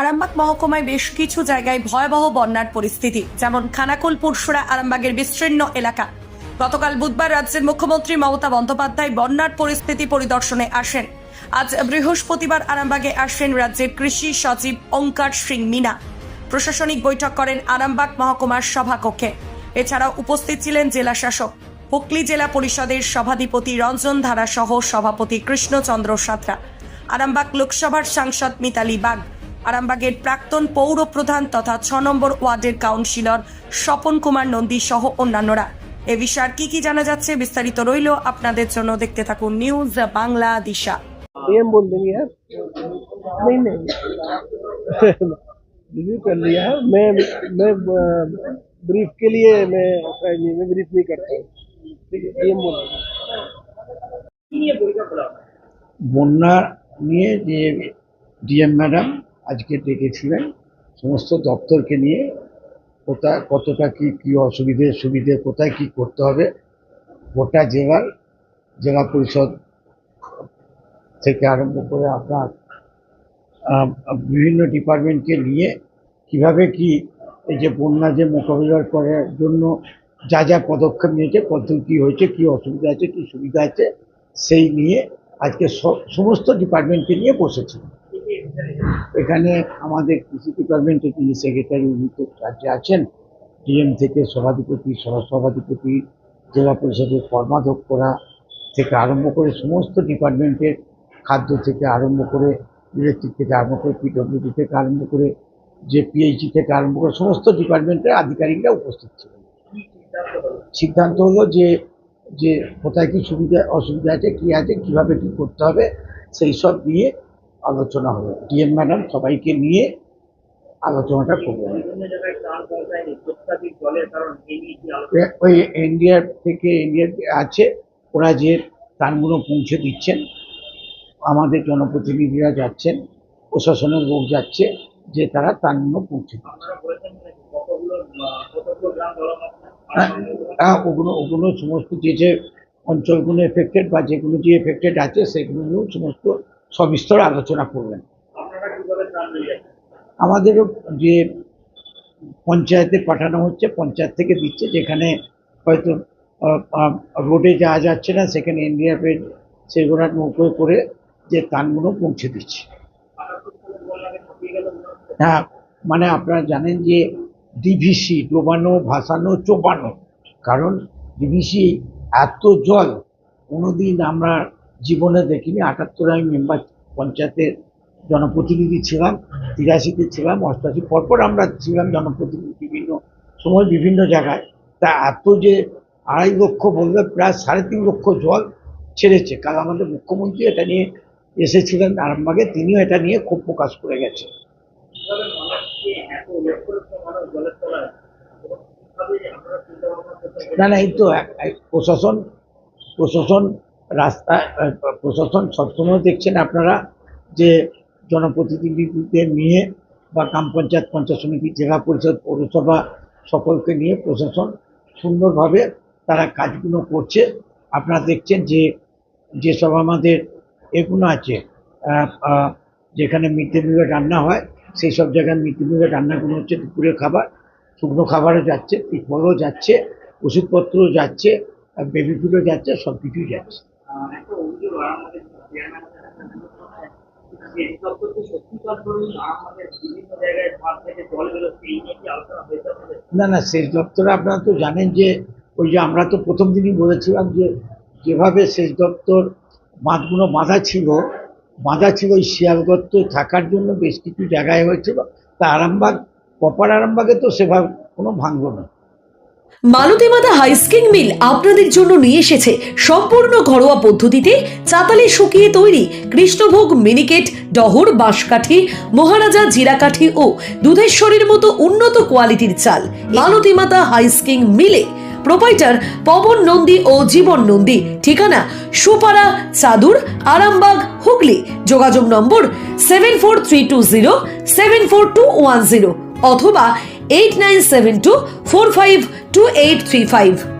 আরামবাগ মহকুমায় বেশ কিছু জায়গায় ভয়াবহ বন্যার পরিস্থিতি, যেমন খানাকুল পুরসুরা আরামবাগের বিস্তীর্ণ এলাকা। গতকাল বুধবার রাজ্যের মুখ্যমন্ত্রী মমতা বন্দ্যোপাধ্যায় বন্যার পরিস্থিতি পরিদর্শনে আসেন। আজ বৃহস্পতিবার আরামবাগে আসেন রাজ্যের কৃষি সচিব ওঙ্কার সিং মিনা। প্রশাসনিক বৈঠক করেন আরামবাগ মহকুমার সভাকক্ষে। এছাড়াও উপস্থিত ছিলেন জেলা শাসক, হুগলি জেলা পরিষদের সভাধিপতি রঞ্জন ধারা সহ সভাপতি কৃষ্ণচন্দ্র সাঁতরা, আরামবাগ লোকসভার সাংসদ মিতালি বাগ, আরামবাগের প্রাক্তন পৌর প্রধান তথা 6 নম্বর ওয়ার্ডের কাউন্সিলর স্বপন কুমার নন্দী সহ অন্যান্যরা। এ বিষয়ে কি জানা যাচ্ছে বিস্তারিত রইল আপনাদের জন্য। দেখতে থাকুন নিউজ বাংলা দিশা। बोल देंगे यार, नहीं रिव्यू कर लिया है। मैं ब्रीफ के लिए मैं ब्रीफ नहीं करता हूँ। ठीक है, ये बोल বন্যা নিয়ে যে ডিএম ম্যাডাম আজকে ডেকেছিলেন সমস্ত দপ্তরকে নিয়ে, কোথায় কতটা কি সুবিধে কোথায় কি করতে হবে, গোটা জেলা পরিষদ থেকে আরম্ভ করে আপনার বিভিন্ন ডিপার্টমেন্টকে নিয়ে কিভাবে কি এই যে বন্যা যে মোকাবিলা করার জন্য যা পদক্ষেপ নিয়েছে, কত কী হয়েছে, কী অসুবিধা আছে, কী সুবিধা আছে, সেই নিয়ে আজকে সমস্ত ডিপার্টমেন্টকে নিয়ে বসেছি। এখানে আমাদের কৃষি ডিপার্টমেন্টের যিনি সেক্রেটারি উনি তো রাজ্যে আছেন, ডিএম থেকে সভাধিপতি, সহসভাধিপতি, জেলা পরিষদের কর্মাধ্যক্ষরা থেকে আরম্ভ করে সমস্ত ডিপার্টমেন্টের, খাদ্য থেকে আরম্ভ করে, ইলেকট্রিক থেকে আরম্ভ করে, পিডব্লিউডি থেকে আরম্ভ করে, যে পিএইচি থেকে আরম্ভ করে সমস্ত ডিপার্টমেন্টের আধিকারিকরা উপস্থিত ছিলেন। সিদ্ধান্ত হলো যে কোথায় কি সুবিধা অসুবিধা আছে, কী আছে, কীভাবে কী করতে হবে, সেই সব নিয়ে আলোচনা হবে। ডিএম ম্যাডাম সবাইকে নিয়ে আলোচনাটা করবেন। ওই এনডিআর আছে, ওরা যে ত্রাণগুলো পৌঁছে দিচ্ছেন, আমাদের জনপ্রতিনিধিরা যাচ্ছেন, প্রশাসনের লোক যাচ্ছে, যে তারা ত্রাণগুলো পৌঁছে দিচ্ছে। ওগুলো সমস্ত যে অঞ্চলগুলো এফেক্টেড বা যেগুলো যে এফেক্টেড আছে সেগুলো সমস্ত সবিস্তর আলোচনা করবেন। আমাদেরও যে পঞ্চায়েতে পাঠানো হচ্ছে, পঞ্চায়েত থেকে দিচ্ছে, যেখানে হয়তো রোডে যাওয়া যাচ্ছে না সেখানে এনডিআরএফের সেগুলো নৌকোয় করে যে ত্রাণগুলো পৌঁছে দিচ্ছে। হ্যাঁ, মানে আপনারা জানেন যে ডিভিসি ডোবানো, ভাসানো, চোপানো, কারণ ডিভিসি এত জল কোনোদিন আমরা জীবনে দেখিনি। 78 আমি মেম্বার পঞ্চায়েতের জনপ্রতিনিধি ছিলাম, 83-তে ছিলাম, 88 পরপর আমরা ছিলাম জনপ্রতিনিধি বিভিন্ন সময় বিভিন্ন জায়গায়। তা এত যে 2.5 লক্ষ বলবে প্রায় 3.5 লক্ষ জল ছেড়েছে। কাল আমাদের মুখ্যমন্ত্রী এটা নিয়ে এসেছিলেন আরামবাগে, তিনিও এটা নিয়ে খুব প্রকাশ করে গেছে। না এই তো প্রশাসন সবসময় দেখছেন আপনারা যে জনপ্রতিনিধিদের নিয়ে বা গ্রাম পঞ্চায়েত, পঞ্চায়েত সমিতি, জেলা পরিষদ, পৌরসভা সকলকে নিয়ে প্রশাসন সুন্দরভাবে তারা কাজগুলো করছে। আপনারা দেখছেন যেসব আমাদের এগুলো আছে, যেখানে মিড ডে মিলে রান্না হয়, সেই সব জায়গায় মিড ডে মিলে রান্নাগুলো হচ্ছে, দুপুরের খাবার, শুকনো খাবারও যাচ্ছে, ফলও যাচ্ছে, ওষুধপত্রও যাচ্ছে, বেবি ফুডও যাচ্ছে, সব কিছুই যাচ্ছে। না সেচ দপ্তরে আপনারা তো জানেন যে ওই যে আমরা তো প্রথম দিনই বলেছিলাম যে যেভাবে সেচ দপ্তর বাঁধগুলো বাঁধা ছিল ওই শিয়ালগর্ত থাকার জন্য বেশ কিছু জায়গায় হয়েছিল। তা আরামবাগ, প্রপার আরামবাগে তো সেভাবে কোনো ভাঙলো না। মালতী মাতা হাইস্কিং মিল আপনাদের জন্য নিয়ে এসেছে সম্পূর্ণ ঘরোয়া পদ্ধতিতে চাতালে শুকিয়ে তৈরি কৃষ্ণভোগ মিনিকেট, ডহর, বাঁশকাঠি, মহারাজা জিরাকাঠি ও দুধেশ্বরীর মতো উন্নত কোয়ালিটির চাল। মালতী মাতা হাইস্কিং মিলে প্রোপাইটার পবন নন্দী ও জীবন নন্দী। ঠিকানা সুপারা, চাদুর, আরামবাগ, হুগলি। যোগাযোগ নম্বর 7432074210 অথবা 8972452835।